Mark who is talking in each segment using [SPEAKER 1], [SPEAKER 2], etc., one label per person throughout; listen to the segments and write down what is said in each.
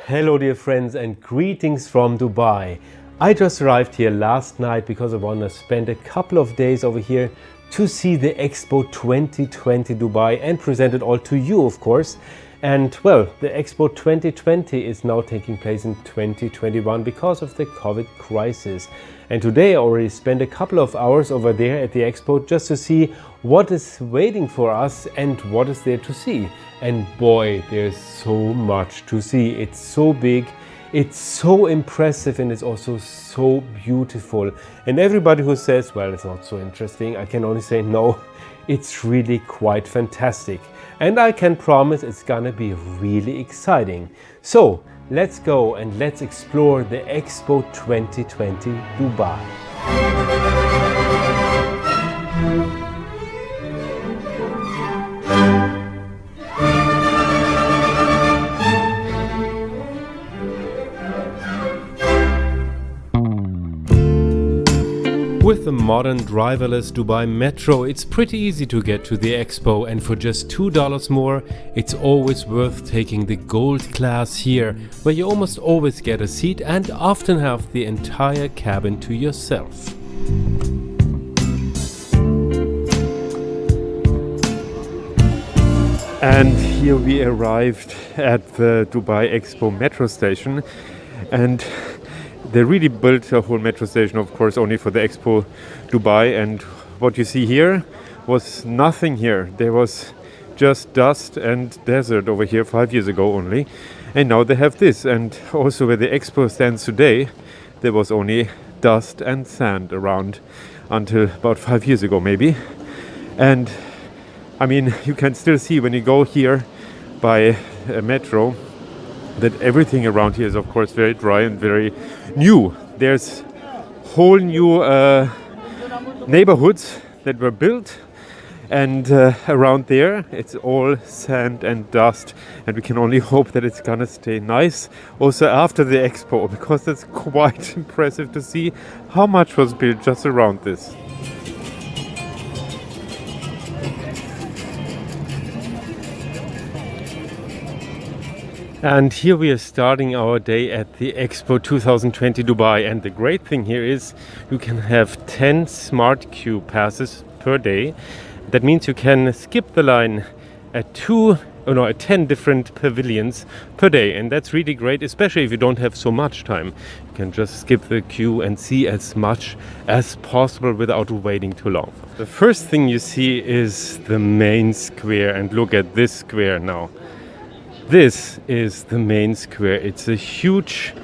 [SPEAKER 1] Hello dear friends and greetings from Dubai. I just arrived here last night because I want to spend a couple of days over here to see the Expo 2020 Dubai and present it all to you, of course. And well, the Expo 2020 is now taking place in 2021 because of the COVID crisis. And today I already spent a couple of hours over there at the Expo just to see what is waiting for us and what is there to see. And boy, there's so much to see. It's so big, it's so impressive, and it's also so beautiful. And everybody who says, well, it's not so interesting, I can only say no, it's really quite fantastic. And I can promise it's gonna be really exciting. So let's go and let's explore the Expo 2020 Dubai. With the modern driverless Dubai Metro, it's pretty easy to get to the Expo, and for just $2 more, it's always worth taking the gold class here, where you almost always get a seat and often have the entire cabin to yourself. And here we arrived at the Dubai Expo metro station, and they really built a whole metro station, of course, only for the Expo Dubai. And what you see here was nothing here. There was just dust and desert over here 5 years ago only. And now they have this. And also where the Expo stands today, there was only dust and sand around until about 5 years ago maybe. And I mean, you can still see when you go here by a metro that everything around here is of course very dry and very new. There's whole new neighborhoods that were built, and around there it's all sand and dust, and we can only hope that it's gonna stay nice also after the Expo, because it's quite impressive to see how much was built just around this. And here we are starting our day at the Expo 2020 Dubai, and the great thing here is you can have 10 smart queue passes per day. That means you can skip the line at 10 different pavilions per day, and that's really great, especially if you don't have so much time. You can just skip the queue and see as much as possible without waiting too long. The first thing you see is the main square, and look at this square now. This is the main square. It's a huge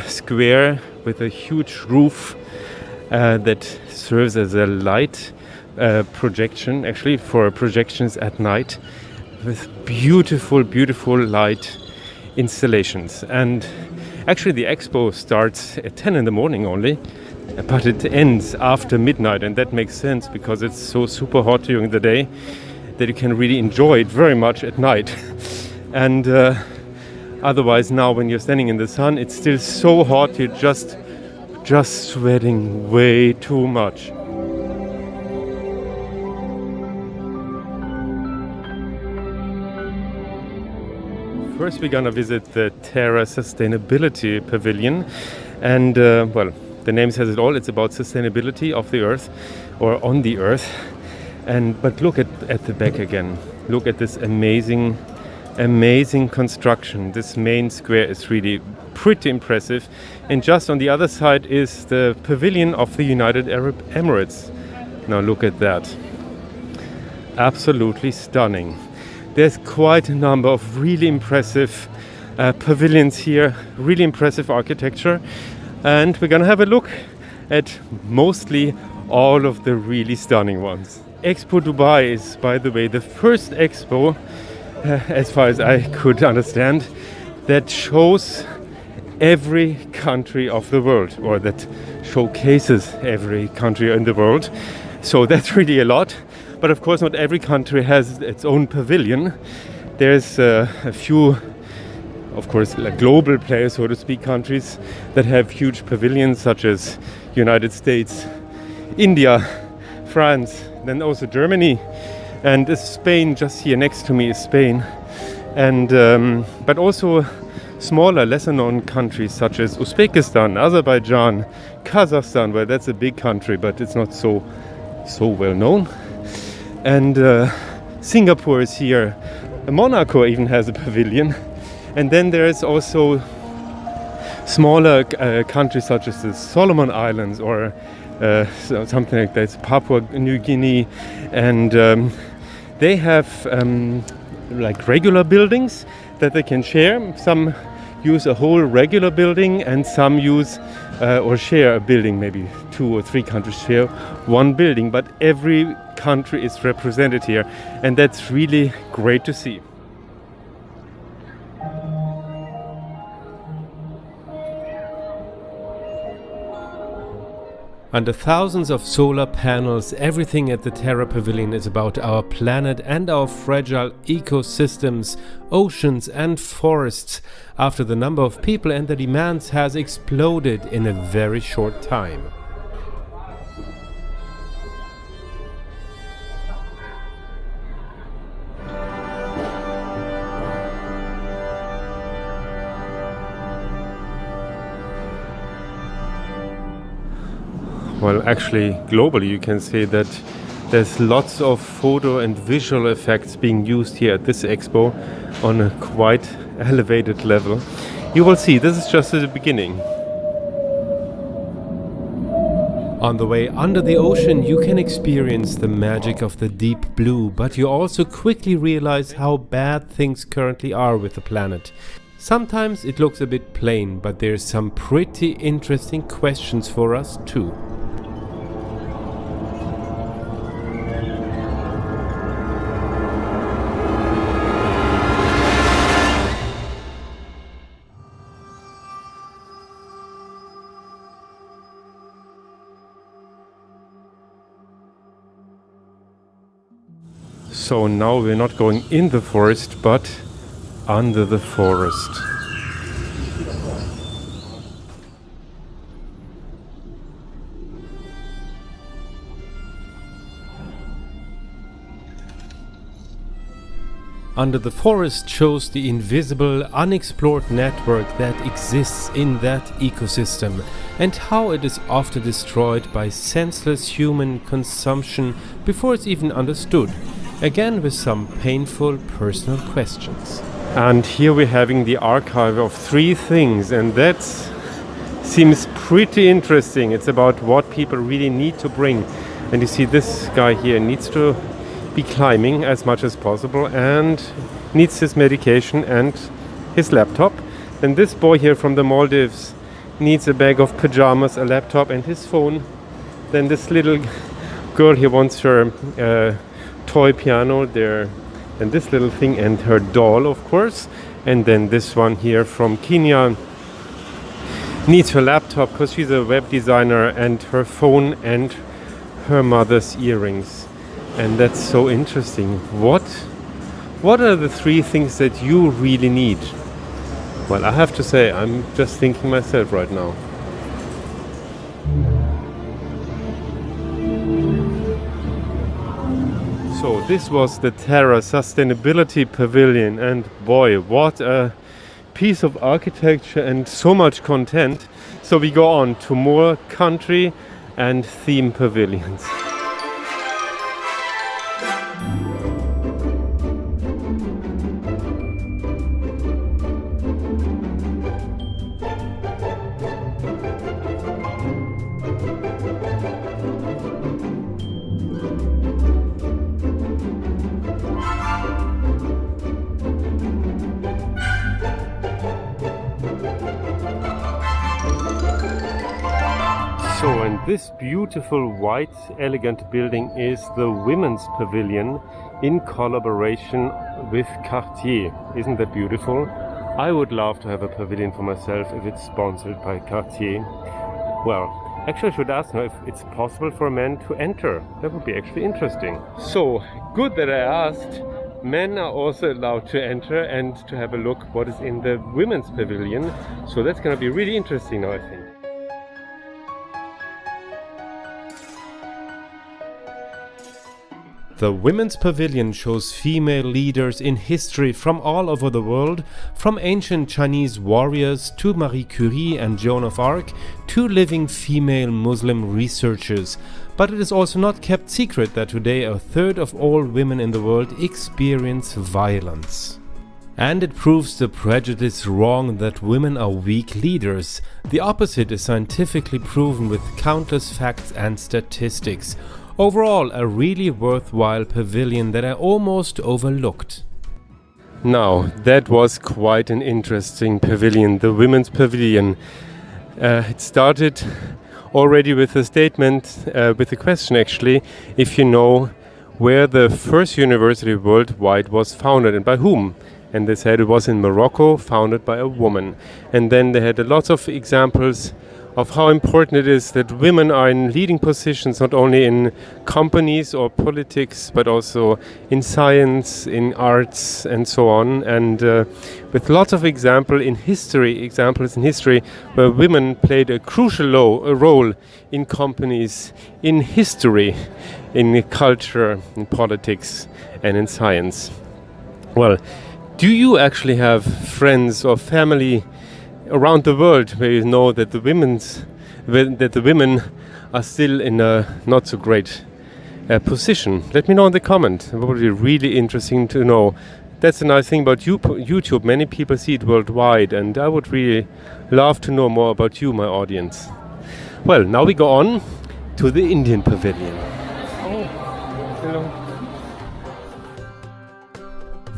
[SPEAKER 1] square with a huge roof that serves as a light projection, actually for projections at night, with beautiful, beautiful light installations. And actually the Expo starts at 10 in the morning only, but it ends after midnight, and that makes sense because it's so super hot during the day that you can really enjoy it very much at night. And otherwise now when you're standing in the sun, it's still so hot, you're just sweating way too much. First we're gonna visit the Terra Sustainability Pavilion, and well, the name says it all. It's about sustainability of the earth, or on the earth. But look at the back again. Look at this amazing construction. This main square is really pretty impressive, and just on the other side is the pavilion of the United Arab Emirates. Now look at that, absolutely stunning. There's quite a number of really impressive pavilions here, really impressive architecture, and we're gonna have a look at mostly all of the really stunning ones. Expo Dubai is, by the way, the first expo, as far as I could understand, that shows every country of the world, or that showcases every country in the world. So that's really a lot. But of course not every country has its own pavilion. There's a few, of course, like global players, so to speak, countries that have huge pavilions, such as United States, India, France, then also Germany. And Spain, just here next to me is Spain. And but also smaller, lesser known countries such as Uzbekistan, Azerbaijan, Kazakhstan, well, that's a big country, but it's not so well known. And Singapore is here. Monaco even has a pavilion. And then there is also smaller countries such as the Solomon Islands or something like that, Papua New Guinea, and they have like regular buildings that they can share. Some use a whole regular building and some use or share a building. Maybe 2 or 3 countries share one building, but every country is represented here, and that's really great to see. Under thousands of solar panels, everything at the Terra Pavilion is about our planet and our fragile ecosystems, oceans and forests, after the number of people and the demands has exploded in a very short time. Well, actually, globally, you can say that there's lots of photo and visual effects being used here at this expo on a quite elevated level. You will see, this is just the beginning. On the way under the ocean, you can experience the magic of the deep blue, but you also quickly realize how bad things currently are with the planet. Sometimes it looks a bit plain, but there's some pretty interesting questions for us too. So now we're not going in the forest, but under the forest. Under the forest shows the invisible, unexplored network that exists in that ecosystem and how it is often destroyed by senseless human consumption before it's even understood. Again with some painful personal questions. And here we're having the archive of 3 things, and that seems pretty interesting. It's about what people really need to bring. And you see this guy here needs to be climbing as much as possible and needs his medication and his laptop. Then this boy here from the Maldives needs a bag of pajamas, a laptop and his phone. Then this little girl here wants her toy piano there, and this little thing and her doll, of course. And then this one here from Kenya needs her laptop because she's a web designer, and her phone and her mother's earrings. And that's so interesting. What are the 3 things that you really need? Well, I have to say, I'm just thinking myself right now. So this was the Terra Sustainability Pavilion, and boy, what a piece of architecture and so much content. So we go on to more country and theme pavilions. So, and this beautiful white elegant building is the Women's Pavilion in collaboration with Cartier. Isn't that beautiful? I would love to have a pavilion for myself if it's sponsored by Cartier. Well, actually I should ask now if it's possible for a man to enter. That would be actually interesting. So, good that I asked. Men are also allowed to enter and to have a look what is in the Women's Pavilion. So that's going to be really interesting now, I think. The Women's Pavilion shows female leaders in history from all over the world, from ancient Chinese warriors to Marie Curie and Joan of Arc to living female Muslim researchers. But it is also not kept secret that today a third of all women in the world experience violence. And it proves the prejudice wrong that women are weak leaders. The opposite is scientifically proven with countless facts and statistics. Overall, a really worthwhile pavilion that I almost overlooked. Now, that was quite an interesting pavilion, the Women's Pavilion. It started already with a statement, with a question actually, if you know where the first university worldwide was founded and by whom. And they said it was in Morocco, founded by a woman. And then they had lots of examples of how important it is that women are in leading positions, not only in companies or politics, but also in science, in arts, and so on. And with lots of examples in history where women played a crucial role in companies, in history, in culture, in politics, and in science. Well, do you actually have friends or family around the world where you know that the women are still in a not so great position? Let me know in the comment. It would be really interesting to know. That's a nice thing about YouTube. Many people see it worldwide, and I would really love to know more about you, my audience. Well, now we go on to the Indian Pavilion. Oh, hello.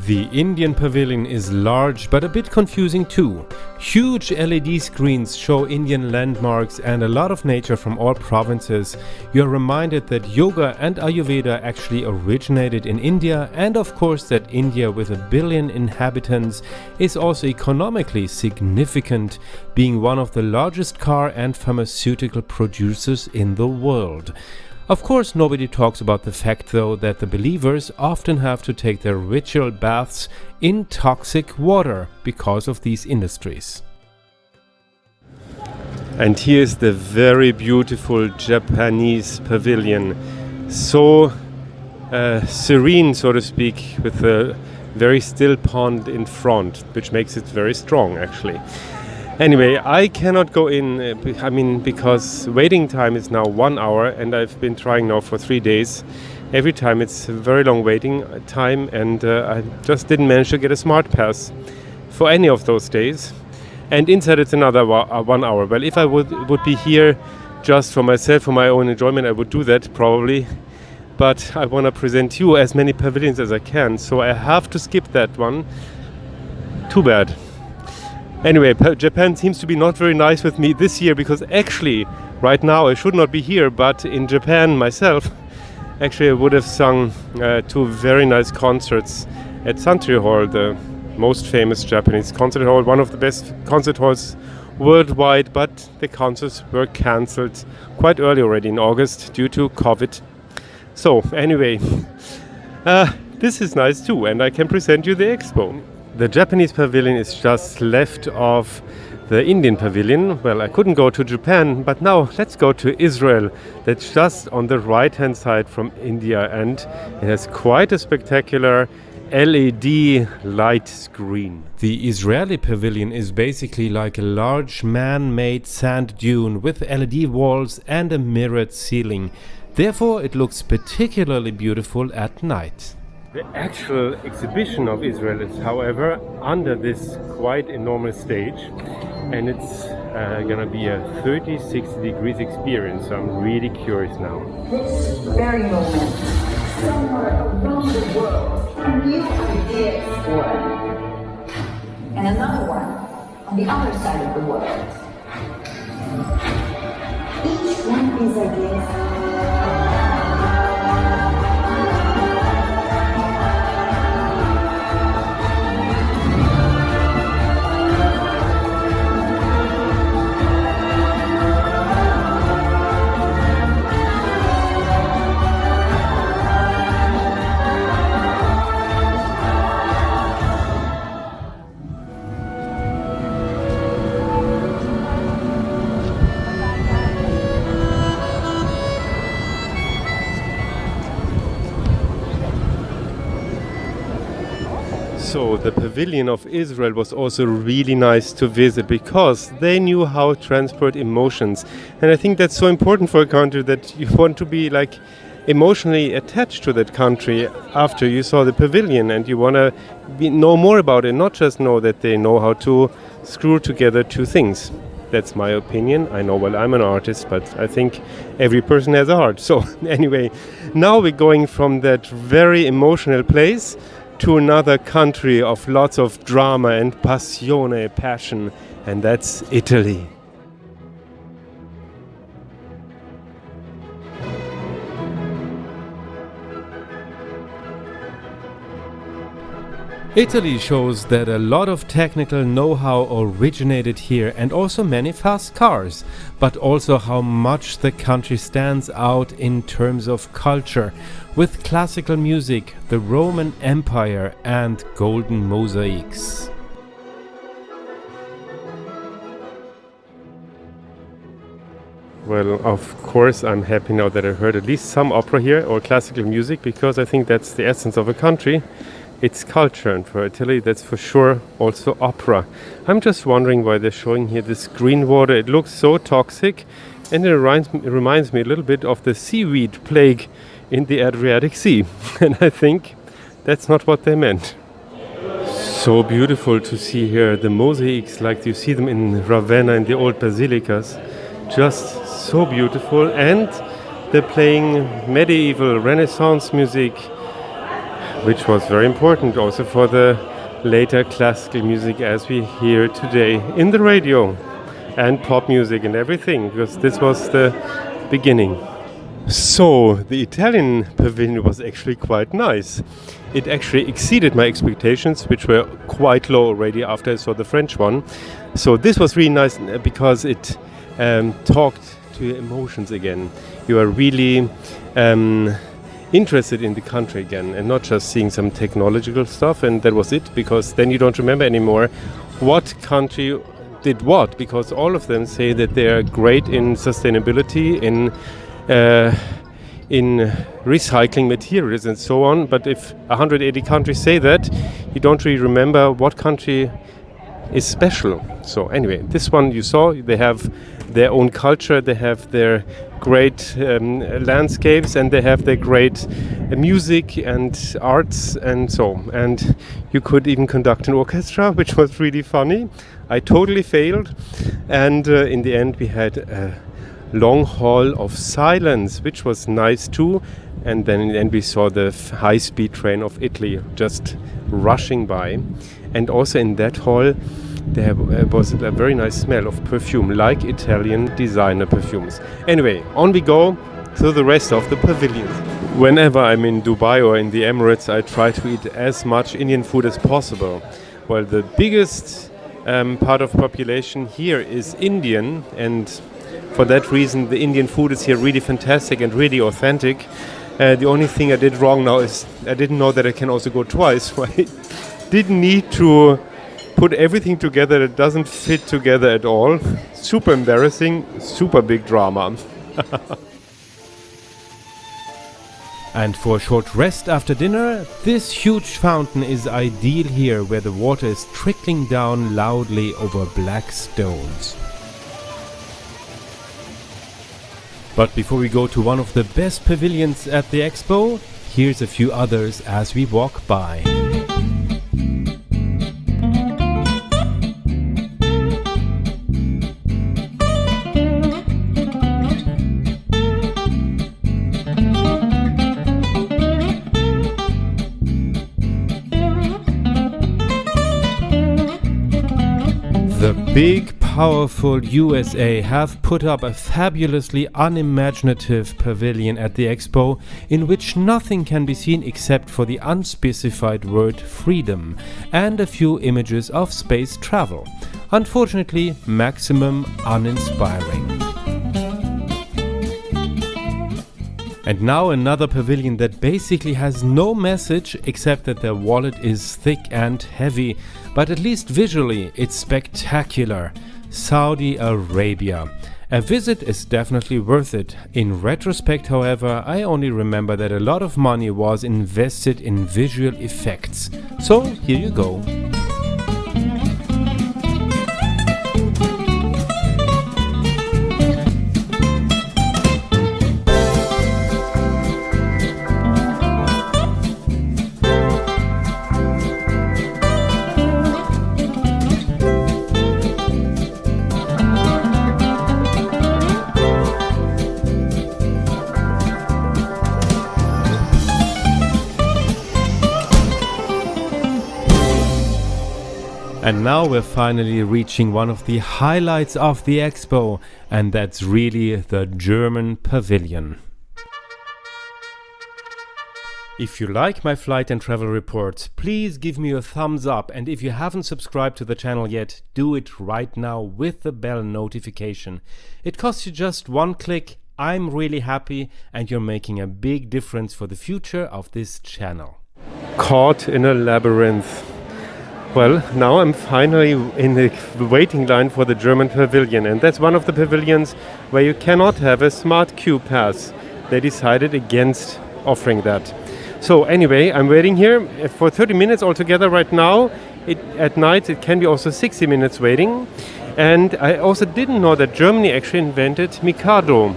[SPEAKER 1] The Indian Pavilion is large but a bit confusing too. Huge LED screens show Indian landmarks and a lot of nature from all provinces. You are reminded that yoga and Ayurveda actually originated in India, and of course that India with 1 billion inhabitants is also economically significant, being one of the largest car and pharmaceutical producers in the world. Of course, nobody talks about the fact though that the believers often have to take their ritual baths in toxic water because of these industries. And here's the very beautiful Japanese pavilion. So serene, so to speak, with a very still pond in front, which makes it very strong actually. Anyway, I cannot go in, because waiting time is now 1 hour and I've been trying now for 3 days. Every time it's a very long waiting time, and I just didn't manage to get a smart pass for any of those days. And inside it's another 1 hour. Well, if I would be here just for myself, for my own enjoyment, I would do that probably. But I want to present you as many pavilions as I can, so I have to skip that one. Too bad. Anyway, Japan seems to be not very nice with me this year, because actually right now I should not be here, but in Japan myself, actually I would have sung 2 very nice concerts at Santry Hall, the most famous Japanese concert hall, one of the best concert halls worldwide, but the concerts were cancelled quite early already in August due to COVID. So anyway, this is nice too, and I can present you the expo. The Japanese pavilion is just left of the Indian pavilion. Well, I couldn't go to Japan, but now let's go to Israel. That's just on the right hand side from India, and it has quite a spectacular LED light screen. The Israeli pavilion is basically like a large man-made sand dune with LED walls and a mirrored ceiling. Therefore, it looks particularly beautiful at night. The actual exhibition of Israel is, however, under this quite enormous stage, and it's gonna be a 30-60 degrees experience, so I'm really curious now.
[SPEAKER 2] This very moment, somewhere around the world, a new idea is born, and another one on the other side of the world. Each one of these ideas
[SPEAKER 1] the Pavilion of Israel was also really nice to visit because they knew how to transport emotions. And I think that's so important for a country, that you want to be like emotionally attached to that country after you saw the pavilion, and you want to know more about it, not just know that they know how to screw together two things. That's my opinion. I know, well, I'm an artist, but I think every person has a heart. So anyway, now we're going from that very emotional place to another country of lots of drama and passione, passion, and that's Italy. Italy shows that a lot of technical know-how originated here, and also many fast cars, but also how much the country stands out in terms of culture, with classical music, the Roman Empire and golden mosaics. Well, of course I'm happy now that I heard at least some opera here, or classical music, because I think that's the essence of a country. It's culture, and for Italy that's for sure also opera. I'm just wondering why they're showing here this green water. It looks so toxic, and it reminds me a little bit of the seaweed plague in the Adriatic Sea. And I think that's not what they meant. So beautiful to see here the mosaics like you see them in Ravenna in the old basilicas. Just so beautiful, and they're playing medieval Renaissance music, which was very important also for the later classical music as we hear today in the radio, and pop music and everything, because this was the beginning. So the Italian pavilion was actually quite nice. It actually exceeded my expectations, which were quite low already after I saw the French one. So this was really nice because it talked to your emotions again. You are really interested in the country again, and not just seeing some technological stuff and that was it, because then you don't remember anymore what country did what, because all of them say that they are great in sustainability, in recycling materials and so on. But if 180 countries say that, you don't really remember what country is special. So anyway, this one you saw, they have their own culture, they have their great landscapes, and they have their great music and arts and so. And you could even conduct an orchestra, which was really funny. I totally failed, and in the end we had a long hall of silence, which was nice too. And then in the end we saw the high-speed train of Italy just rushing by. And also in that hall there was a very nice smell of perfume, like Italian designer perfumes. Anyway, on we go to the rest of the pavilions. Whenever I'm in Dubai or in the Emirates, I try to eat as much Indian food as possible. Well, the biggest part of population here is Indian, and for that reason the Indian food is here really fantastic and really authentic. The only thing I did wrong now is I didn't know that I can also go twice, so I didn't need to put everything together that doesn't fit together at all. Super embarrassing, super big drama. And for a short rest after dinner, this huge fountain is ideal here, where the water is trickling down loudly over black stones. But before we go to one of the best pavilions at the Expo, here's a few others as we walk by. The big, powerful USA have put up a fabulously unimaginative pavilion at the Expo, in which nothing can be seen except for the unspecified word freedom and a few images of space travel. Unfortunately, maximum uninspiring. And now another pavilion that basically has no message except that their wallet is thick and heavy, but at least visually it's spectacular. Saudi Arabia. A visit is definitely worth it. In retrospect, however, I only remember that a lot of money was invested in visual effects. So here you go. And now we're finally reaching one of the highlights of the Expo, and that's really the German Pavilion. If you like my flight and travel reports, please give me a thumbs up, and if you haven't subscribed to the channel yet, do it right now with the bell notification. It costs you just one click. I'm really happy, and you're making a big difference for the future of this channel. Caught in a labyrinth. Well, now I'm finally in the waiting line for the German Pavilion, and that's one of the pavilions where you cannot have a smart queue pass. They decided against offering that. So anyway, I'm waiting here for 30 minutes altogether right now. At night it can be also 60 minutes waiting. And I also didn't know that Germany actually invented Mikado.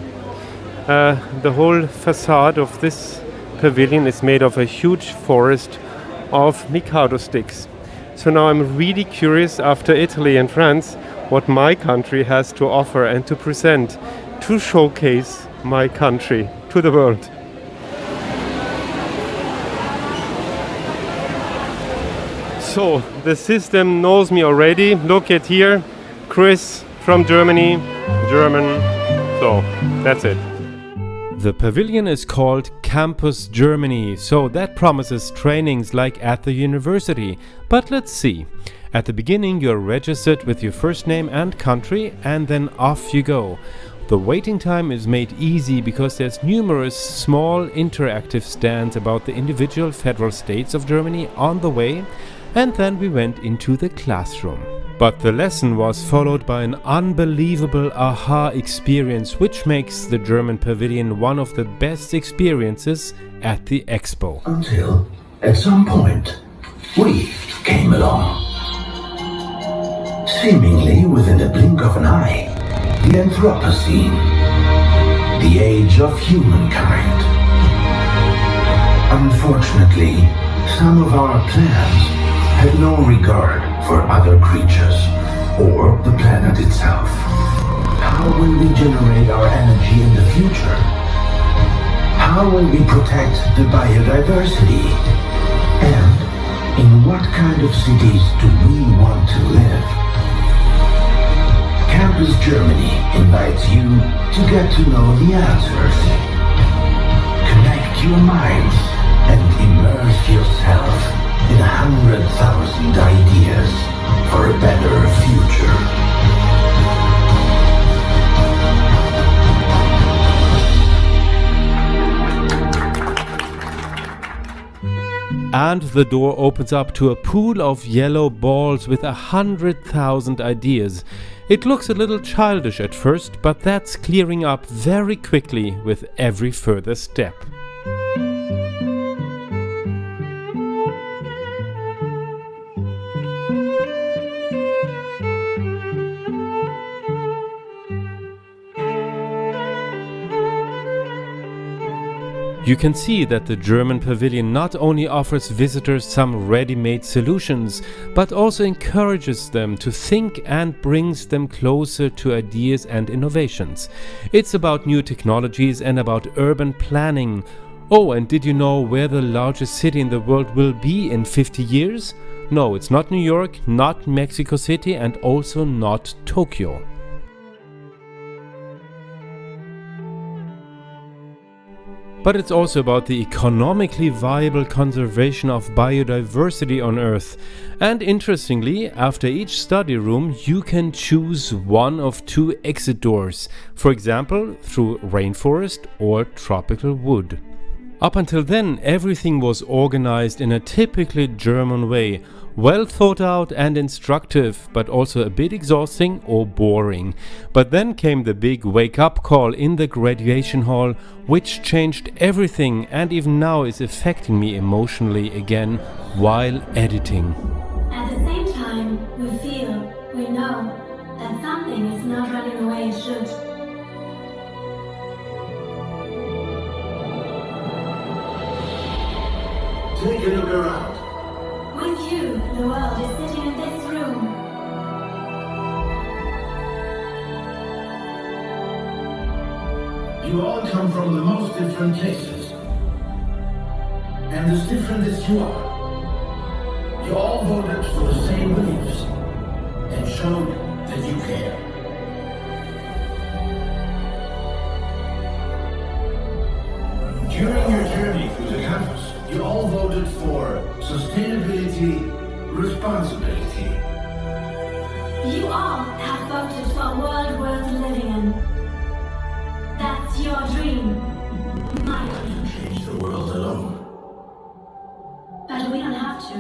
[SPEAKER 1] The whole facade of this pavilion is made of a huge forest of Mikado sticks. So now I'm really curious, after Italy and France, what my country has to offer and to present, to showcase my country to the world. So the system knows me already. Look at here, Chris from Germany, German. So that's it. The pavilion is called Campus Germany, so that promises trainings like at the university. But let's see. At the beginning you're registered with your first name and country, and then off you go. The waiting time is made easy because there's numerous small interactive stands about the individual federal states of Germany on the way, and then we went into the classroom. But the lesson was followed by an unbelievable aha experience, which makes the German Pavilion one of the best experiences at the Expo.
[SPEAKER 3] Until, at some point, we came along. Seemingly within the blink of an eye, the Anthropocene, the age of humankind. Unfortunately, some of our plans had no regard for other creatures or the planet itself. How will we generate our energy in the future? How will we protect the biodiversity? And in what kind of cities do we want to live? Campus Germany invites you to get to know the answers. Connect your minds and immerse yourself in 100,000 ideas for a better future.
[SPEAKER 1] And the door opens up to a pool of yellow balls with 100,000 ideas. It looks a little childish at first, but that's clearing up very quickly with every further step. You can see that the German Pavilion not only offers visitors some ready-made solutions, but also encourages them to think and brings them closer to ideas and innovations. It's about new technologies and about urban planning. Oh, and did you know where the largest city in the world will be in 50 years? No, it's not New York, not Mexico City, and also not Tokyo. But it's also about the economically viable conservation of biodiversity on Earth. And interestingly, after each study room, you can choose one of two exit doors, for example, through rainforest or tropical wood. Up until then, everything was organized in a typically German way. Well thought out and instructive, but also a bit exhausting or boring. But then came the big wake-up call in the graduation hall, which changed everything and even now is affecting me emotionally again while editing.
[SPEAKER 4] At the same time, we know that something is not running the way it should.
[SPEAKER 3] Take a look around.
[SPEAKER 4] With you, the world is sitting in this room.
[SPEAKER 3] You all come from the most different places. And as different as you are, you all voted for the same beliefs and showed that you care. During your journey through the campus, you all voted for sustainability, responsibility.
[SPEAKER 4] You all have voted for a world worth living in. That's your dream. My dream.
[SPEAKER 3] Change the world alone.
[SPEAKER 4] But we don't have to.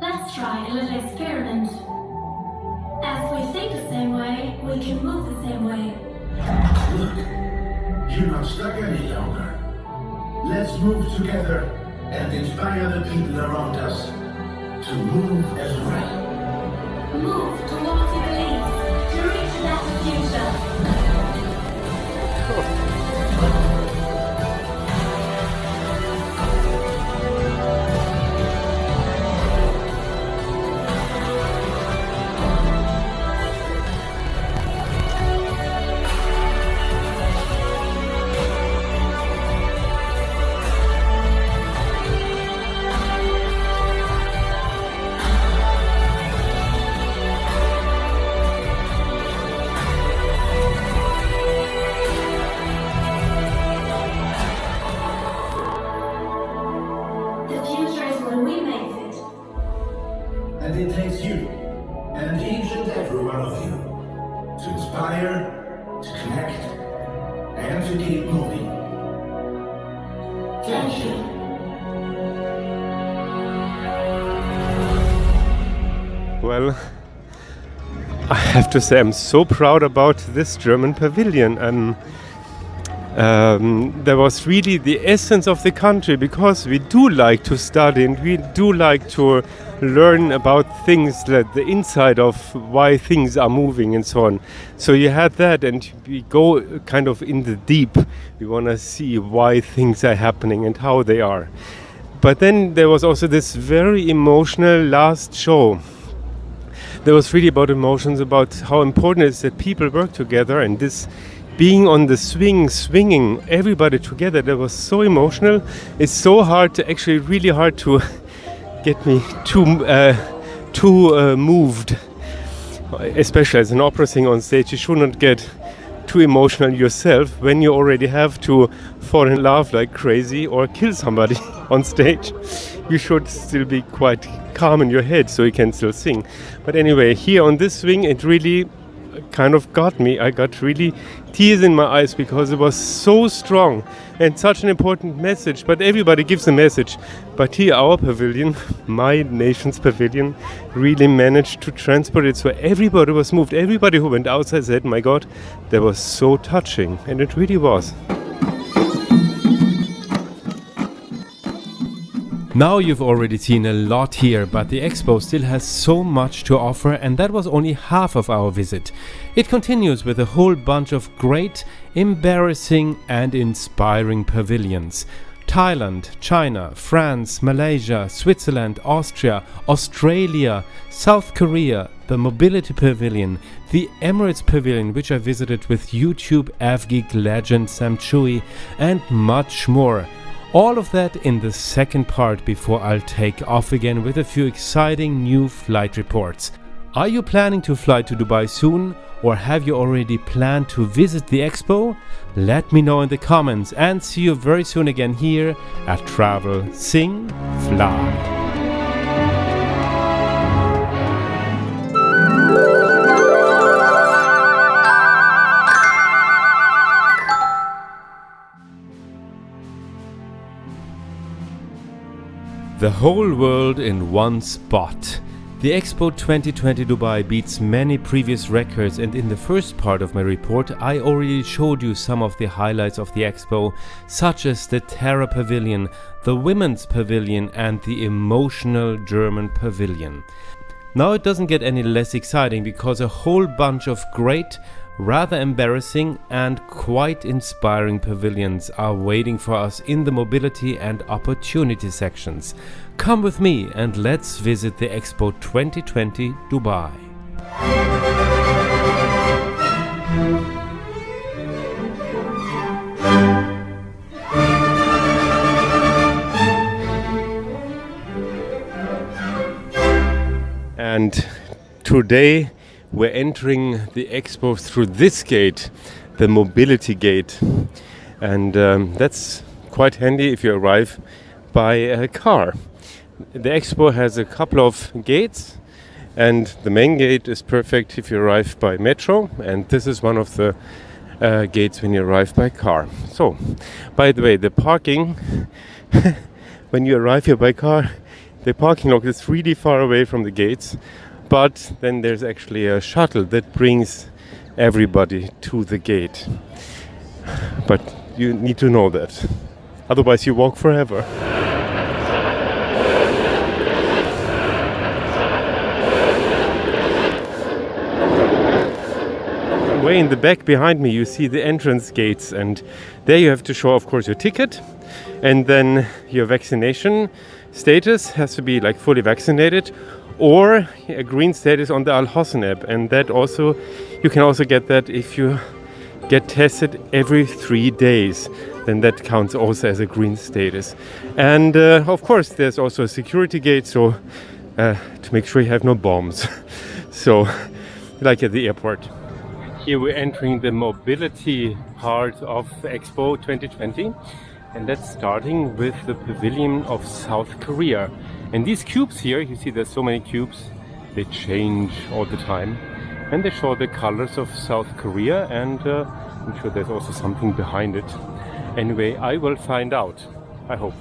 [SPEAKER 4] Let's try a little experiment. As we think the same way, we can move the same way.
[SPEAKER 3] Look, you're not stuck any longer. Let's move together and inspire the people around us to move as well.
[SPEAKER 4] Move towards your beliefs to reach that future.
[SPEAKER 3] And it takes you, and each and every one of you, to inspire, to connect, and to keep moving. Thank you.
[SPEAKER 1] Well, I have to say I'm so proud about this German pavilion. There was really the essence of the country, because we do like to study and we do like to learn about things, like the inside of why things are moving and so on. So you had that, and we go kind of in the deep. We want to see why things are happening and how they are. But then there was also this very emotional last show. There was really about emotions, about how important it is that people work together, and this being on the swinging everybody together, that was so emotional. It's so hard to actually, really hard to get me too moved. Especially as an opera singer on stage, you should not get too emotional yourself when you already have to fall in love like crazy or kill somebody on stage. You should still be quite calm in your head so you can still sing. But anyway, here on this swing, it really kind of got me. I got really tears in my eyes because it was so strong and such an important message. But everybody gives a message. But here our pavilion, my nation's pavilion, really managed to transport it. So everybody was moved. Everybody who went outside said, my God, that was so touching. And it really was. Now you've already seen a lot here, but the Expo still has so much to offer, and that was only half of our visit. It continues with a whole bunch of great, embarrassing and inspiring pavilions. Thailand, China, France, Malaysia, Switzerland, Austria, Australia, South Korea, the Mobility Pavilion, the Emirates Pavilion, which I visited with YouTube AvGeek legend Sam Chui, and much more. All of that in the second part before I'll take off again with a few exciting new flight reports. Are you planning to fly to Dubai soon, or have you already planned to visit the Expo? Let me know in the comments, and see you very soon again here at Travel, Sing, Fly. The whole world in one spot. The Expo 2020 Dubai beats many previous records, and in the first part of my report I already showed you some of the highlights of the Expo, such as the Terra Pavilion, the Women's Pavilion and the emotional German Pavilion. Now it doesn't get any less exciting because a whole bunch of great, rather embarrassing and quite inspiring pavilions are waiting for us in the mobility and opportunity sections. Come with me and let's visit the Expo 2020 Dubai. And today we're entering the Expo through this gate, the mobility gate, and that's quite handy if you arrive by a car. The Expo has a couple of gates, and the main gate is perfect if you arrive by metro, and this is one of the gates when you arrive by car. So, by the way, the parking, when you arrive here by car, the parking lot is really far away from the gates. But then there's actually a shuttle that brings everybody to the gate. But you need to know that. Otherwise you walk forever. Way in the back behind me you see the entrance gates, and there you have to show of course your ticket, and then your vaccination status has to be like fully vaccinated, or a green status on the Al Hosn app, and that also you can also get that if you get tested every 3 days, then that counts also as a green status. And of course there's also a security gate, so to make sure you have no bombs. So like at the airport. Here we're entering the mobility part of Expo 2020, and that's starting with the Pavilion of South Korea. And these cubes here, you see there's so many cubes, they change all the time, and they show the colors of South Korea, and I'm sure there's also something behind it. Anyway, I will find out, I hope.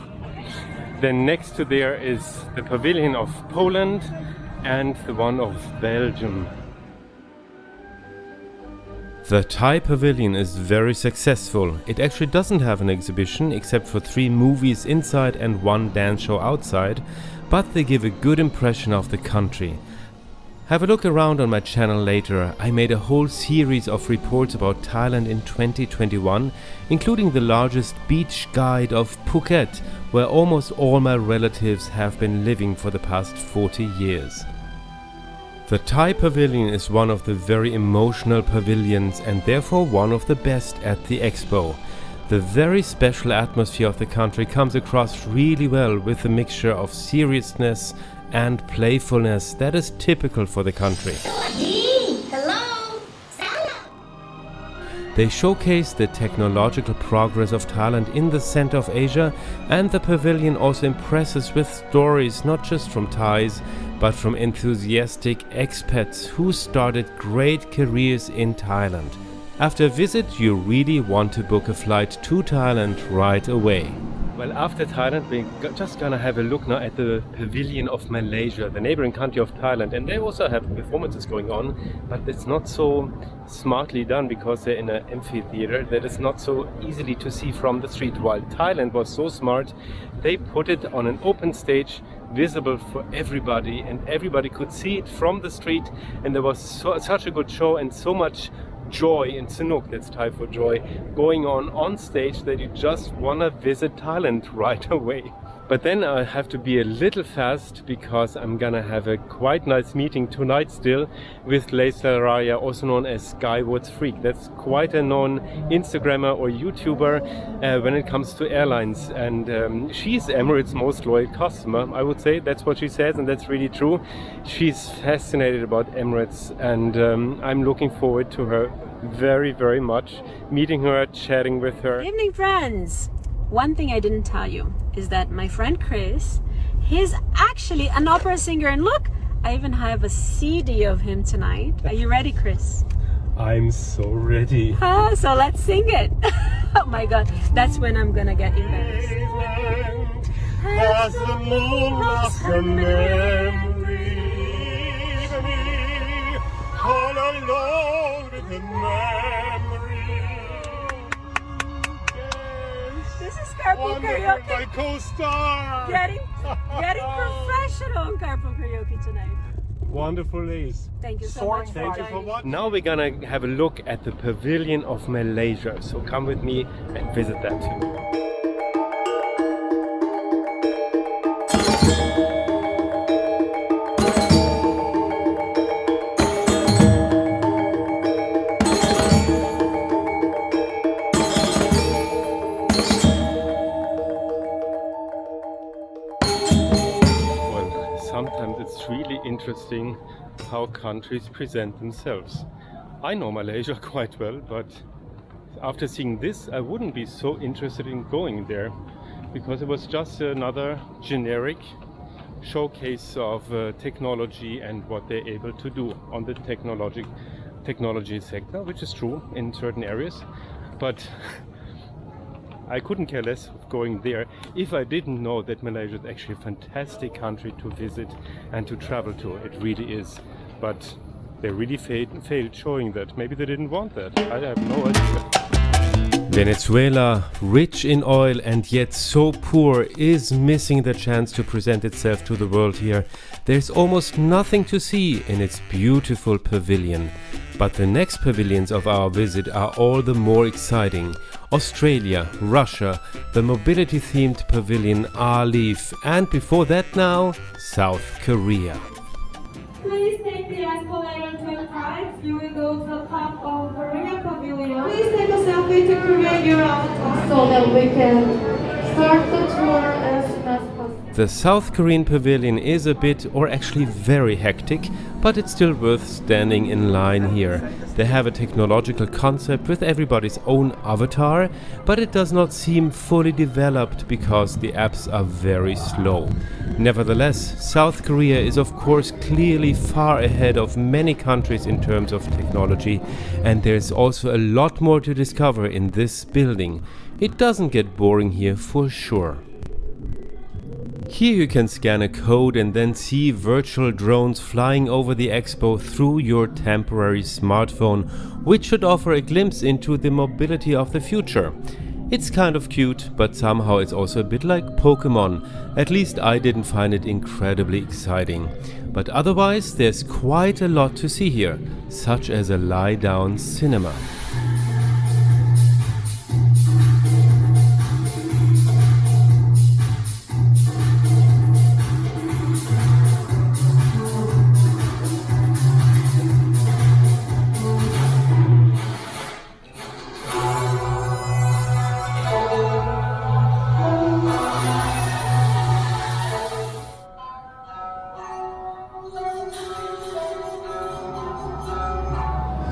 [SPEAKER 1] Then next to there is the Pavilion of Poland and the one of Belgium. The Thai Pavilion is very successful. It actually doesn't have an exhibition except for 3 movies inside and 1 dance show outside, but they give a good impression of the country. Have a look around on my channel later. I made a whole series of reports about Thailand in 2021, including the largest beach guide of Phuket, where almost all my relatives have been living for the past 40 years. The Thai Pavilion is one of the very emotional pavilions and therefore one of the best at the Expo. The very special atmosphere of the country comes across really well with a mixture of seriousness and playfulness that is typical for the country.
[SPEAKER 4] Hello.
[SPEAKER 1] They showcase the technological progress of Thailand in the center of Asia, and the pavilion also impresses with stories not just from Thais, but from enthusiastic expats who started great careers in Thailand. After a visit, you really want to book a flight to Thailand right away. Well, after Thailand, we're just gonna have a look now at the Pavilion of Malaysia, the neighboring country of Thailand. And they also have performances going on, but it's not so smartly done because they're in an amphitheater that is not so easily to see from the street. While Thailand was so smart, they put it on an open stage, visible for everybody, and everybody could see it from the street. And there was such a good show and so much joy in Sanuk, that's Thai for joy, going on stage that you just wanna visit Thailand right away. But then I have to be a little fast because I'm gonna have a quite nice meeting tonight still with Leisa, also known as Skywardsfreak. That's quite a known Instagrammer or YouTuber when it comes to airlines, and she's Emirates' most loyal customer, I would say. That's what she says, and that's really true. She's fascinated about Emirates, and I'm looking forward to her very, very much. Meeting her, chatting with her.
[SPEAKER 5] Good evening, friends. One thing I didn't tell you is that my friend Chris, he's actually an opera singer, and look, I even have a CD of him tonight. Are you ready, Chris?
[SPEAKER 1] I'm so ready.
[SPEAKER 5] So let's sing it. Oh my god, that's when I'm gonna get embarrassed.
[SPEAKER 1] as the moon lost her memory. All alone with the memory.
[SPEAKER 5] This is Carpool Karaoke.
[SPEAKER 1] My co-star.
[SPEAKER 5] Getting professional on Carpool Karaoke tonight.
[SPEAKER 1] Wonderful, Liz.
[SPEAKER 5] Thank you so much for
[SPEAKER 1] Thank you for
[SPEAKER 5] joining.
[SPEAKER 1] watching. Now we're gonna have a look at the Pavilion of Malaysia. So come with me and visit that too. Sometimes it's really interesting how countries present themselves. I know Malaysia quite well, but after seeing this I wouldn't be so interested in going there, because it was just another generic showcase of technology and what they're able to do on the technology sector, which is true in certain areas, but I couldn't care less of going there if I didn't know that Malaysia is actually a fantastic country to visit and to travel to. It really is. But they really failed showing that. Maybe they didn't want that. I have no idea. Venezuela, rich in oil and yet so poor, is missing the chance to present itself to the world here. There's almost nothing to see in its beautiful pavilion. But the next pavilions of our visit are all the more exciting. Australia, Russia, the mobility-themed pavilion ALIF, and before that now, South Korea.
[SPEAKER 4] Please take the escalator to the right. You will go to the top of Korea Pavilion.
[SPEAKER 6] Please take a selfie to create your avatar so that we can start the tour as soon as possible.
[SPEAKER 1] The South Korean pavilion is a bit, or actually very hectic, but it's still worth standing in line here. They have a technological concept with everybody's own avatar, but it does not seem fully developed because the apps are very slow. Nevertheless, South Korea is of course clearly far ahead of many countries in terms of technology, and there's also a lot more to discover in this building. It doesn't get boring here for sure. Here you can scan a code and then see virtual drones flying over the expo through your temporary smartphone, which should offer a glimpse into the mobility of the future. It's kind of cute, but somehow it's also a bit like Pokemon. At least I didn't find it incredibly exciting. But otherwise there's quite a lot to see here, such as a lie-down cinema.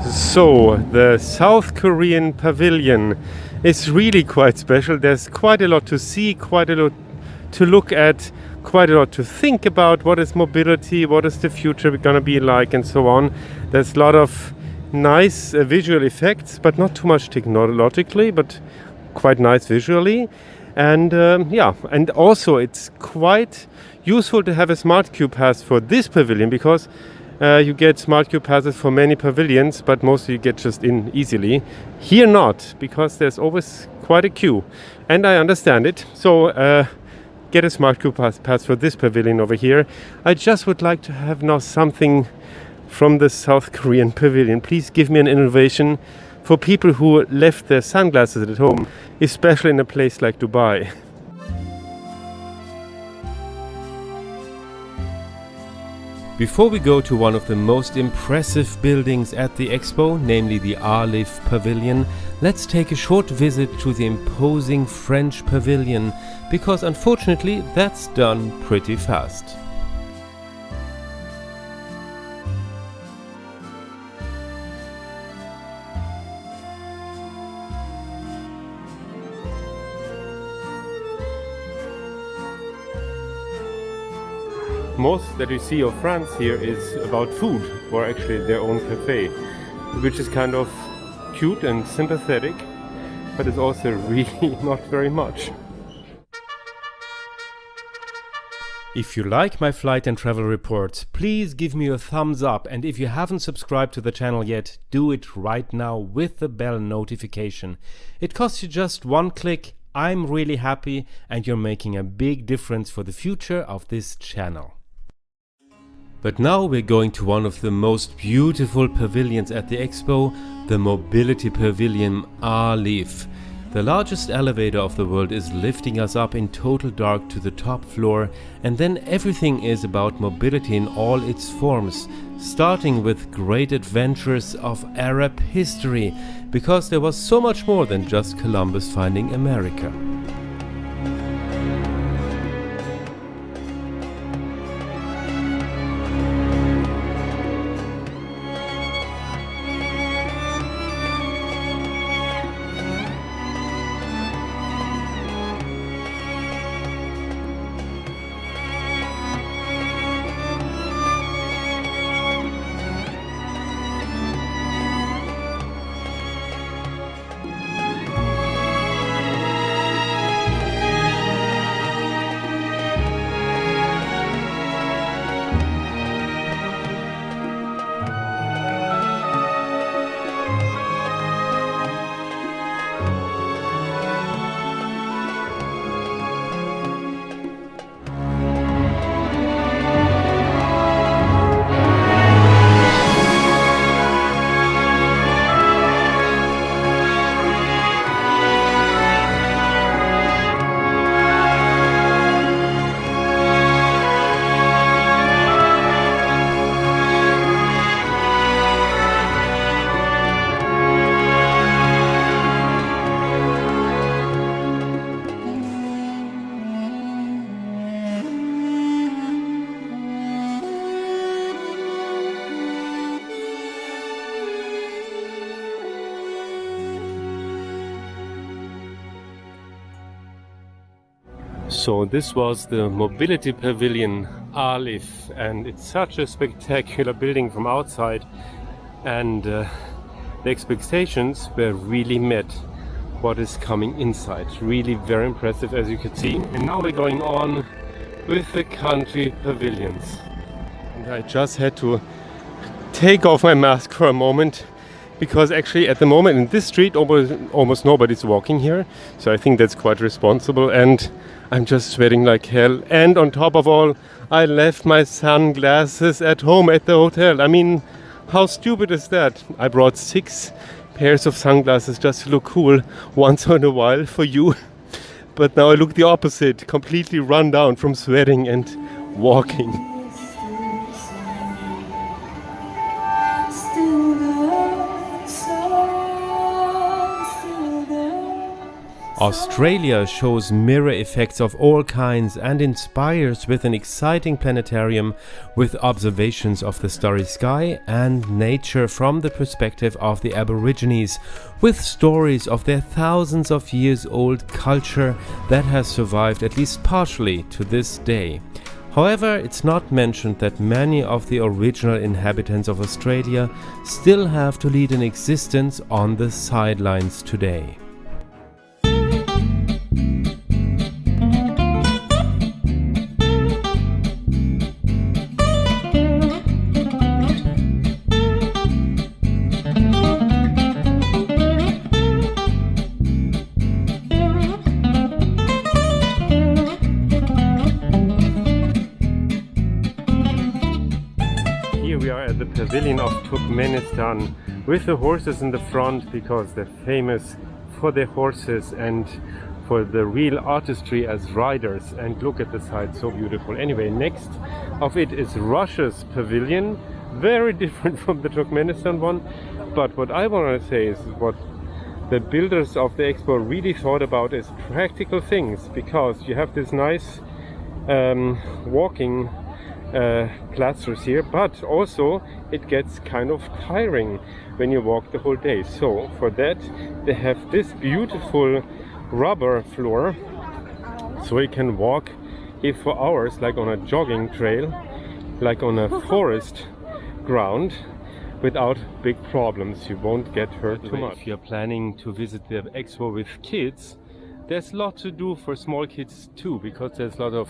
[SPEAKER 1] So, the South Korean pavilion is really quite special. There's quite a lot to see, quite a lot to look at, quite a lot to think about. What is mobility, what is the future gonna be like, and so on. There's a lot of nice visual effects, but not too much technologically, but quite nice visually. And yeah, and also it's quite useful to have a smart queue pass for this pavilion, because you get smart queue passes for many pavilions, but mostly you get just in easily. Here not, because there's always quite a queue, and I understand it. So get a smart queue pass for this pavilion over here. I just would like to have now something from the South Korean pavilion. Please give me an innovation for people who left their sunglasses at home, especially in a place like Dubai. Before we go to one of the most impressive buildings at the Expo, namely the ALIF Pavilion, let's take a short visit to the imposing French Pavilion, because unfortunately that's done pretty fast. Most that you see of France here is about food, or actually their own cafe, which is kind of cute and sympathetic, but it's also really not very much. If you like my flight and travel reports, please give me a thumbs up, and if you haven't subscribed to the channel yet, do it right now with the bell notification. It costs you just one click. I'm really happy, and you're making a big difference for the future of this channel. But now we're going to one of the most beautiful pavilions at the Expo, the Mobility Pavilion ALIF. The largest elevator of the world is lifting us up in total dark to the top floor, and then everything is about mobility in all its forms, starting with great adventures of Arab history, because there was so much more than just Columbus finding America. So this was the Mobility Pavilion ALIF, and it's such a spectacular building from outside, and the expectations were really met what is coming inside. Really very impressive, as you can see. And now we're going on with the country pavilions. And I just had to take off my mask for a moment, because actually at the moment in this street almost nobody's walking here, so I think that's quite responsible, and I'm just sweating like hell. And on top of all, I left my sunglasses at home at the hotel. I mean, how stupid is that? I brought 6 pairs of sunglasses just to look cool once in a while for you, but now I look the opposite, completely run down from sweating and walking. Australia shows mirror effects of all kinds and inspires with an exciting planetarium with observations of the starry sky and nature from the perspective of the Aborigines, with stories of their thousands of years old culture that has survived at least partially to this day. However, it's not mentioned that many of the original inhabitants of Australia still have to lead an existence on the sidelines today. The Pavilion of Turkmenistan, with the horses in the front, because they're famous for their horses and for the real artistry as riders. And look at the side, so beautiful. Anyway, next of it is Russia's pavilion, very different from the Turkmenistan one. But what I want to say is what the builders of the Expo really thought about is practical things, because you have this nice walking plazas here, but also it gets kind of tiring when you walk the whole day. So for that they have this beautiful rubber floor, so you can walk here for hours like on a jogging trail, like on a forest ground, without big problems. You won't get hurt too much. If you're planning to visit the Expo with kids, there's a lot to do for small kids too, because there's a lot of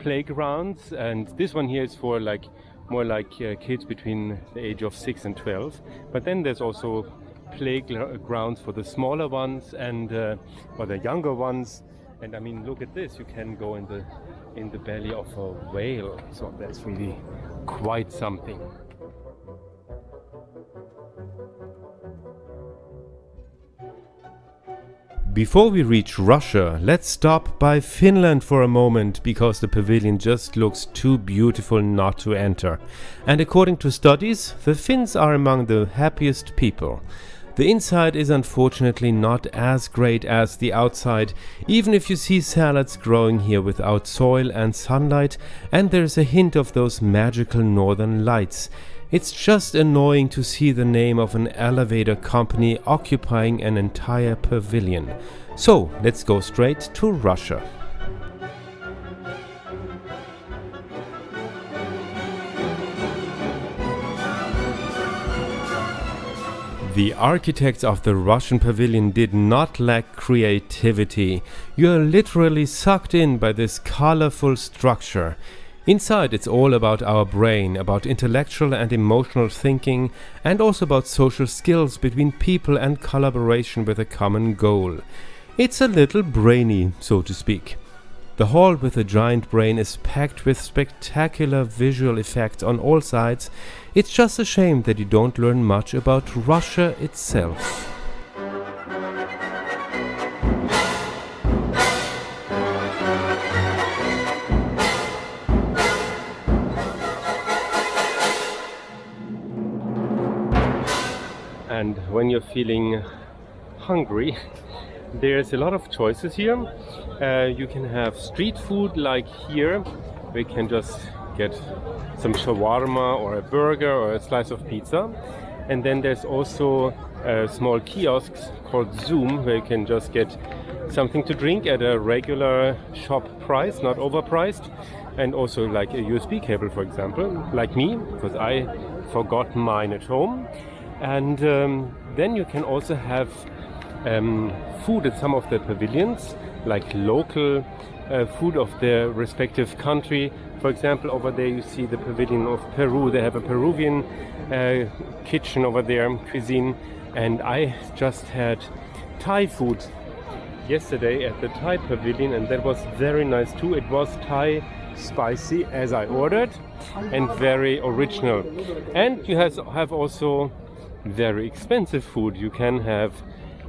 [SPEAKER 1] playgrounds, and this one here is for like more like kids between the age of 6 and 12. But then there's also playgrounds for the smaller ones and or the younger ones. And I mean, look at this, you can go in the belly of a whale, so that's really quite something. Before we reach Russia, let's stop by Finland for a moment, because the pavilion just looks too beautiful not to enter. And according to studies, the Finns are among the happiest people. The inside is unfortunately not as great as the outside, even if you see salads growing here without soil and sunlight, and there's a hint of those magical northern lights. It's just annoying to see the name of an elevator company occupying an entire pavilion. So let's go straight to Russia. The architects of the Russian pavilion did not lack creativity. You're literally sucked in by this colorful structure. Inside it's all about our brain, about intellectual and emotional thinking, and also about social skills between people and collaboration with a common goal. It's a little brainy, so to speak. The hall with a giant brain is packed with spectacular visual effects on all sides. It's just a shame that you don't learn much about Russia itself. And when you're feeling hungry, there's a lot of choices here. You can have street food like here. We can just get some shawarma or a burger or a slice of pizza. And then there's also small kiosks called Zoom, where you can just get something to drink at a regular shop price, not overpriced. And also like a USB cable, for example, like me, because I forgot mine at home. And then you can also have food at some of the pavilions, like local food of their respective country. For example, over there you see the pavilion of Peru. They have a Peruvian kitchen over there, cuisine. And I just had Thai food yesterday at the Thai pavilion, and that was very nice too. It was Thai spicy as I ordered, and very original. And you have also very expensive food. You can have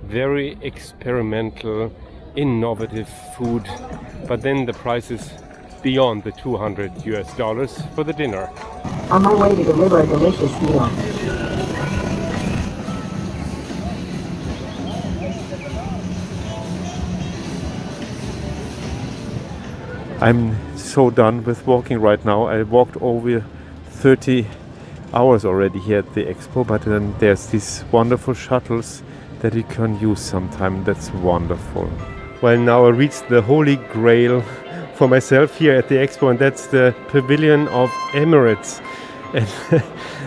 [SPEAKER 1] very experimental, innovative food, but then the price is beyond the $200 for the dinner.
[SPEAKER 2] On my way to deliver a delicious meal.
[SPEAKER 1] I'm so done with walking right now. I walked over 30 hours already here at the Expo, but then there's these wonderful shuttles that you can use sometime. That's wonderful. Well, now I reached the holy grail for myself here at the Expo, and that's the Pavilion of Emirates. And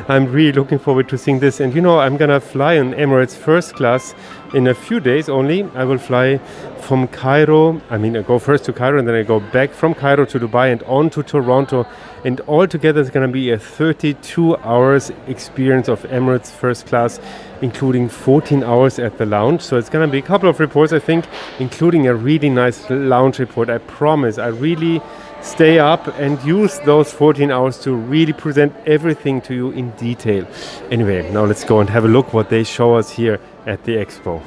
[SPEAKER 1] I'm really looking forward to seeing this. And you know, I'm gonna fly in Emirates first class in a few days only. I will fly from Cairo. I go first to Cairo, and then I go back from Cairo to Dubai and on to Toronto. And altogether it's gonna be a 32 hours experience of Emirates first class, including 14 hours at the lounge. So it's gonna be a couple of reports, I think, including a really nice lounge report. I promise. I really stay up and use those 14 hours to really present everything to you in detail. Anyway, now let's go and have a look what they show us here at the Expo.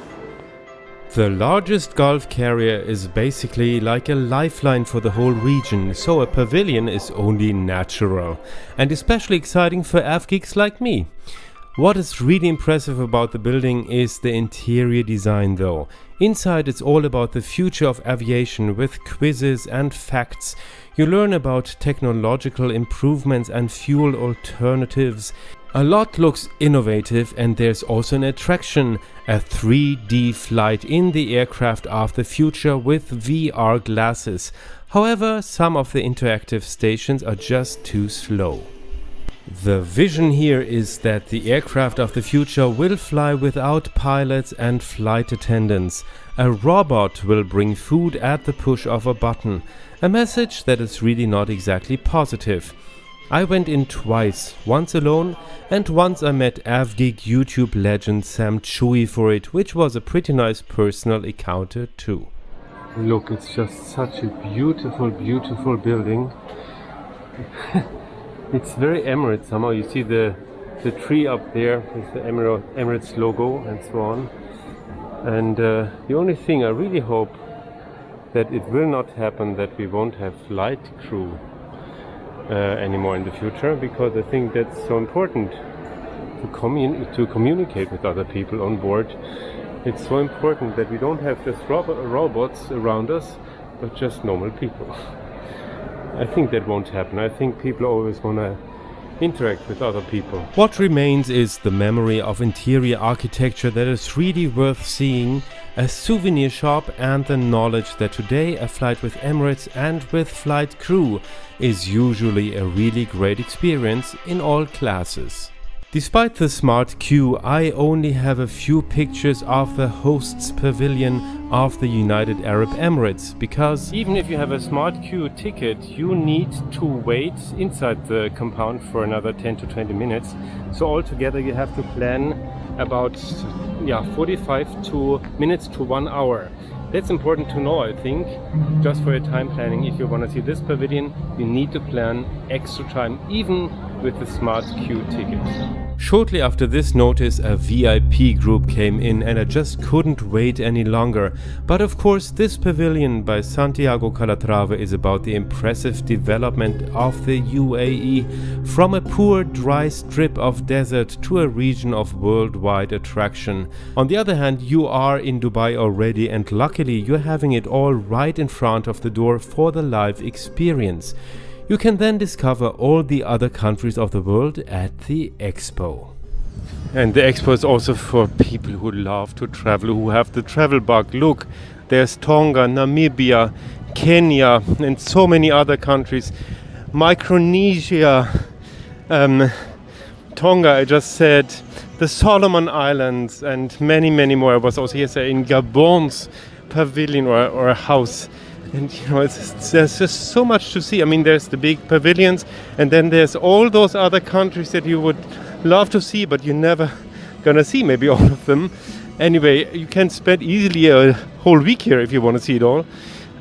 [SPEAKER 1] The largest Gulf carrier is basically like a lifeline for the whole region, so a pavilion is only natural, and especially exciting for AvGeeks like me. What is really impressive about the building is the interior design though. Inside it's all about the future of aviation with quizzes and facts. You learn about technological improvements and fuel alternatives. A lot looks innovative, and there's also an attraction, a 3D flight in the aircraft of the future with VR glasses. However, some of the interactive stations are just too slow. The vision here is that the aircraft of the future will fly without pilots and flight attendants. A robot will bring food at the push of a button. A message that is really not exactly positive. I went in twice, once alone and once I met AvGig YouTube legend Sam Chui for it, which was a pretty nice personal encounter too. Look, it's just such a beautiful, beautiful building. It's very Emirates somehow. You see the tree up there with the Emirates logo and so on. And the only thing I really hope that it will not happen that we won't have flight crew anymore in the future, because I think that's so important to communicate with other people on board. It's so important that we don't have just robots around us, but just normal people. I think that won't happen. I think people always want to interact with other people. What remains is the memory of interior architecture that is really worth seeing, a souvenir shop, and the knowledge that today a flight with Emirates and with flight crew is usually a really great experience in all classes. Despite the smart queue, I only have a few pictures of the host's pavilion of the United Arab Emirates, because even if you have a smart queue ticket, you need to wait inside the compound for another 10 to 20 minutes. So altogether you have to plan about 45 minutes to 1 hour. That's important to know, I think, just for your time planning. If you want to see this pavilion, you need to plan extra time, even with the smart queue ticket. Shortly after this notice, a VIP group came in and I just couldn't wait any longer. But of course, this pavilion by Santiago Calatrava is about the impressive development of the UAE, from a poor dry strip of desert to a region of worldwide attraction. On the other hand, you are in Dubai already, and luckily you're having it all right in front of the door for the live experience. You can then discover all the other countries of the world at the Expo. And the Expo is also for people who love to travel, who have the travel bug. Look, there's Tonga, Namibia, Kenya, and so many other countries. Micronesia, Tonga, I just said, the Solomon Islands, and many, many more. I was also here in Gabon's pavilion or a house. And you know, there's just so much to see. I mean, there's the big pavilions, and then there's all those other countries that you would love to see, but you're never gonna see maybe all of them. Anyway, you can spend easily a whole week here if you want to see it all.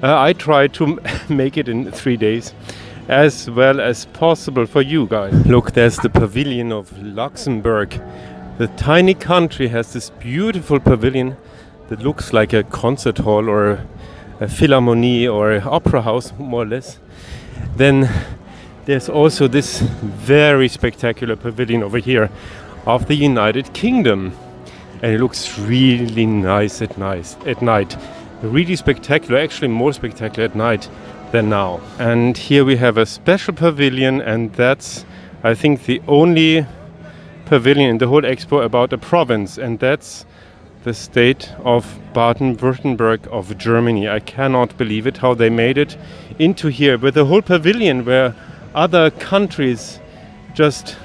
[SPEAKER 1] I try to make it in 3 days as well as possible for you guys. Look, there's the pavilion of Luxembourg. The tiny country has this beautiful pavilion that looks like a concert hall or a philharmonie or an opera house, more or less. Then there's also this very spectacular pavilion over here of the United Kingdom, and it looks really nice at night. Really spectacular, actually more spectacular at night than now. And here we have a special pavilion, and that's, I think, the only pavilion in the whole Expo about a province, and that's the state of Baden-Württemberg of Germany. I cannot believe it, how they made it into here with a whole pavilion where other countries just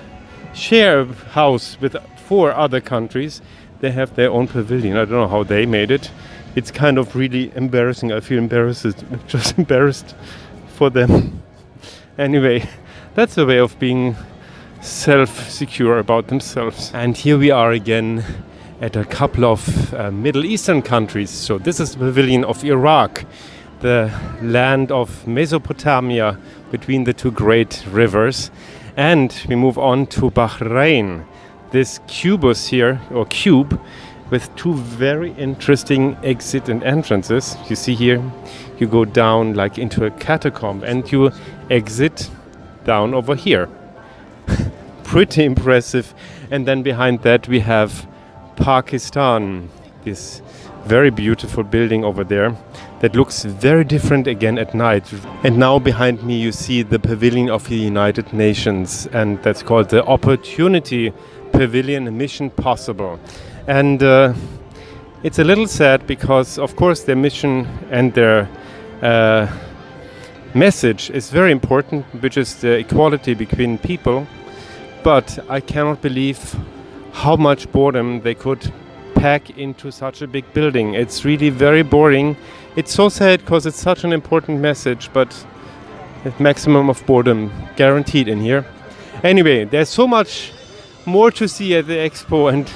[SPEAKER 1] share a house with 4 other countries. They have their own pavilion. I don't know how they made it. It's kind of really embarrassing. I feel just embarrassed for them. Anyway, that's a way of being self-secure about themselves. And here we are again at a couple of Middle Eastern countries. So this is the pavilion of Iraq, the land of Mesopotamia between the 2 great rivers. And we move on to Bahrain, this cubus here, or cube, with 2 very interesting exit and entrances. You see here, you go down like into a catacomb and you exit down over here. Pretty impressive. And then behind that we have Pakistan, this very beautiful building over there that looks very different again at night. And now behind me you see the pavilion of the United Nations, and that's called the Opportunity Pavilion, Mission Possible. And it's a little sad because of course their mission and their message is very important, which is the equality between people. but I cannot believe how much boredom they could pack into such a big building. It's really very boring. It's so sad because it's such an important message, but a maximum of boredom guaranteed in here. Anyway, there's so much more to see at the expo, and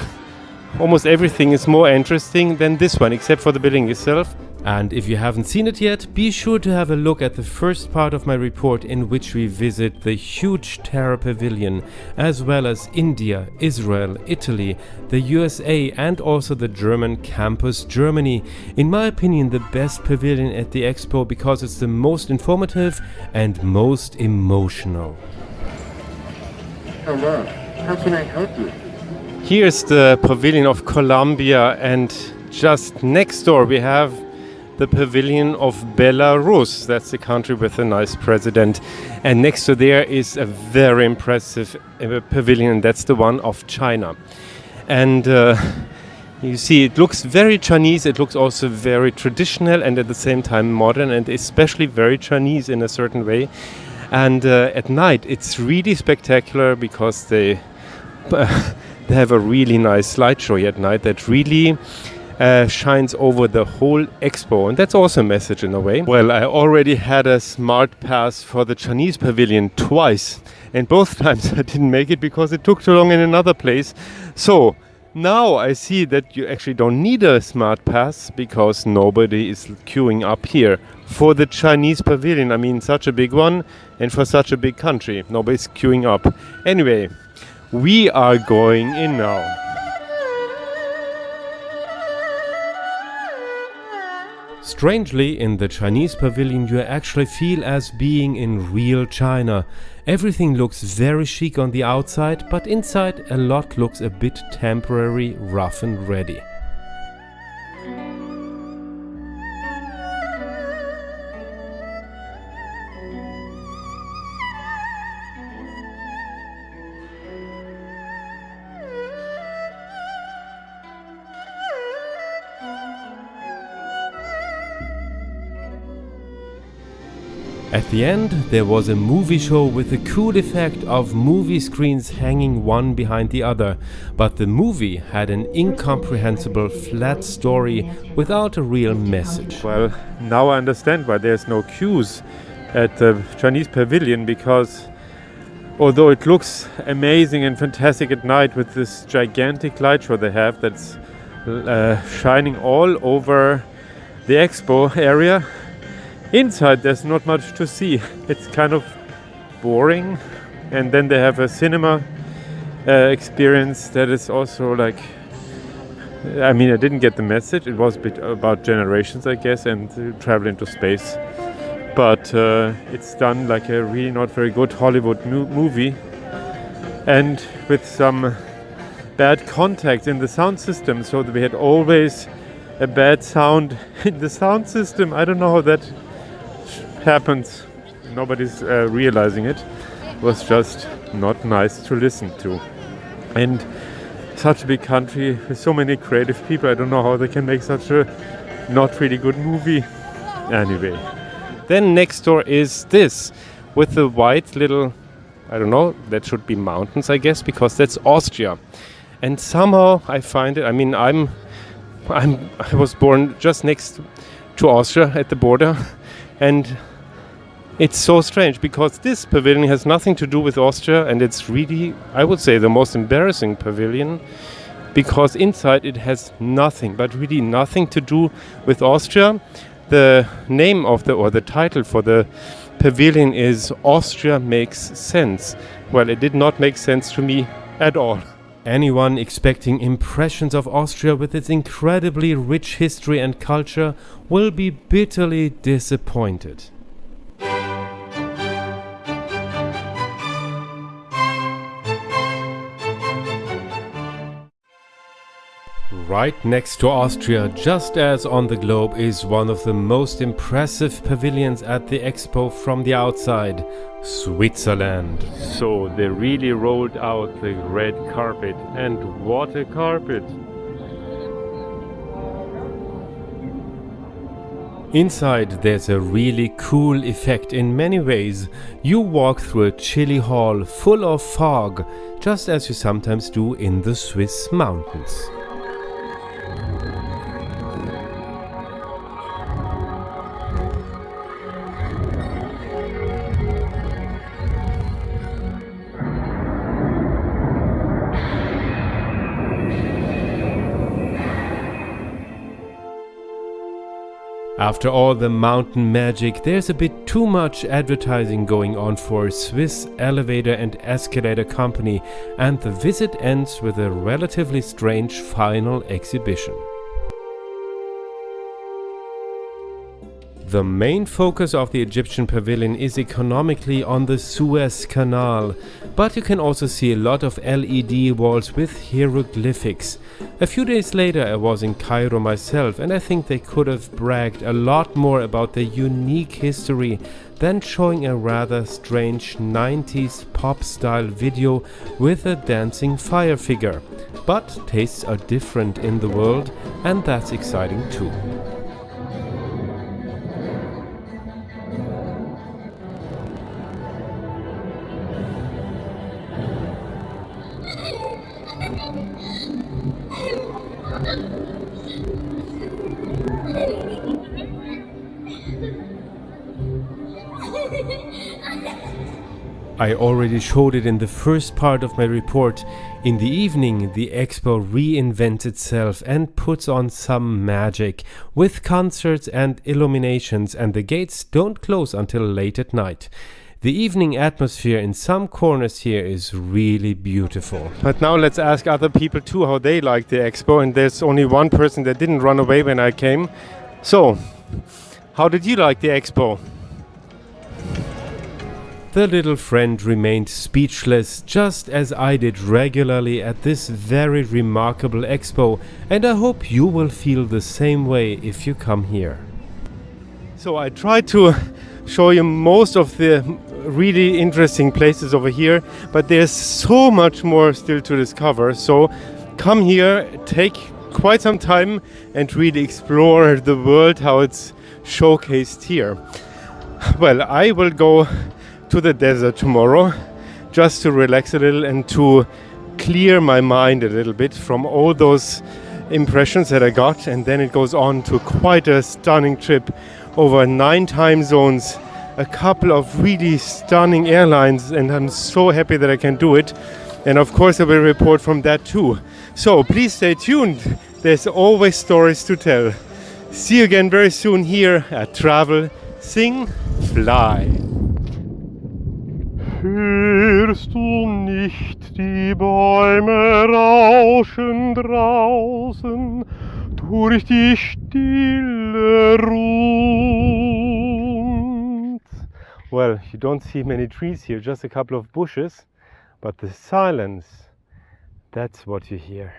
[SPEAKER 1] almost everything is more interesting than this one, except for the building itself. And if you haven't seen it yet, be sure to have a look at the first part of my report, in which we visit the huge Terra Pavilion, as well as India, Israel, Italy, the USA, and also the German campus Germany. In my opinion, the best pavilion at the expo, because it's the most informative and most emotional.
[SPEAKER 7] Hello, how can I help you?
[SPEAKER 1] Here's the Pavilion of Colombia, and just next door we have the Pavilion of Belarus. That's the country with a nice president. And next to there is a very impressive pavilion, and that's the one of China. And you see, it looks very Chinese, it looks also very traditional and at the same time modern, and especially very Chinese in a certain way. And at night it's really spectacular, because they have a really nice slideshow at night that really shines over the whole expo, and that's also a message in a way. Well, I already had a smart pass for the Chinese pavilion twice, and both times I didn't make it because it took too long in another place. So now I see that you actually don't need a smart pass, because nobody is queuing up here for the Chinese pavilion. I mean, such a big one, and for such a big country, nobody's queuing up. Anyway, we are going in now. Strangely, in the Chinese pavilion you actually feel as being in real China. Everything looks very chic on the outside, but inside a lot looks a bit temporary, rough and ready. At the end there was a movie show with the cool effect of movie screens hanging one behind the other, but the movie had an incomprehensible flat story without a real message. Well, now I understand why there's no queues at the Chinese pavilion, because although it looks amazing and fantastic at night with this gigantic light show they have that's shining all over the expo area, inside there's not much to see. It's kind of boring. And then they have a cinema experience that is also like, I mean, I didn't get the message. It was a bit about generations, I guess, and travel into space. But it's done like a really not very good Hollywood movie, and with some bad contacts in the sound system, so that we had always a bad sound in the sound system. I don't know how that happens. Nobody's realizing it. It was just not nice to listen to. And such a big country with so many creative people, I don't know how they can make such a not really good movie. Anyway. Then next door is this, with the white little, I don't know, that should be mountains, I guess, because that's Austria. And somehow I find it, I mean, I was born just next to Austria at the border, and it's so strange because this pavilion has nothing to do with Austria, and it's really, I would say, the most embarrassing pavilion, because inside it has nothing, but really nothing to do with Austria. The name of the title for the pavilion is Austria Makes Sense. Well, it did not make sense to me at all. Anyone expecting impressions of Austria with its incredibly rich history and culture will be bitterly disappointed. Right next to Austria, just as on the globe, is one of the most impressive pavilions at the Expo from the outside, Switzerland. So they really rolled out the red carpet, and what a carpet! Inside there's a really cool effect in many ways. You walk through a chilly hall full of fog, just as you sometimes do in the Swiss mountains. After all the mountain magic, there's a bit too much advertising going on for a Swiss elevator and escalator company, and the visit ends with a relatively strange final exhibition. The main focus of the Egyptian pavilion is economically on the Suez Canal, but you can also see a lot of LED walls with hieroglyphics. A few days later I was in Cairo myself, and I think they could have bragged a lot more about their unique history than showing a rather strange 90s pop style video with a dancing fire figure. But tastes are different in the world, and that's exciting too. I already showed it in the first part of my report. In the evening, the Expo reinvents itself and puts on some magic with concerts and illuminations, and the gates don't close until late at night. The evening atmosphere in some corners here is really beautiful. But now let's ask other people too how they like the Expo, and there's only one person that didn't run away when I came. So, how did you like the Expo? The little friend remained speechless, just as I did regularly at this very remarkable Expo, and I hope you will feel the same way if you come here. So I tried to show you most of the really interesting places over here, but there's so much more still to discover. So come here, take quite some time and really explore the world, how it's showcased here. Well, I will go to the desert tomorrow just to relax a little and to clear my mind a little bit from all those impressions that I got, and then it goes on to quite a stunning trip over 9 time zones, a couple of really stunning airlines, and I'm so happy that I can do it. And of course I will report from that too. So please stay tuned, there's always stories to tell. See you again very soon here at Travel, Sing, Fly. Hörst du nicht die Bäume rauschen draußen durch die stille Rund? Well, you don't see many trees here, just a couple of bushes, but the silence, that's what you hear.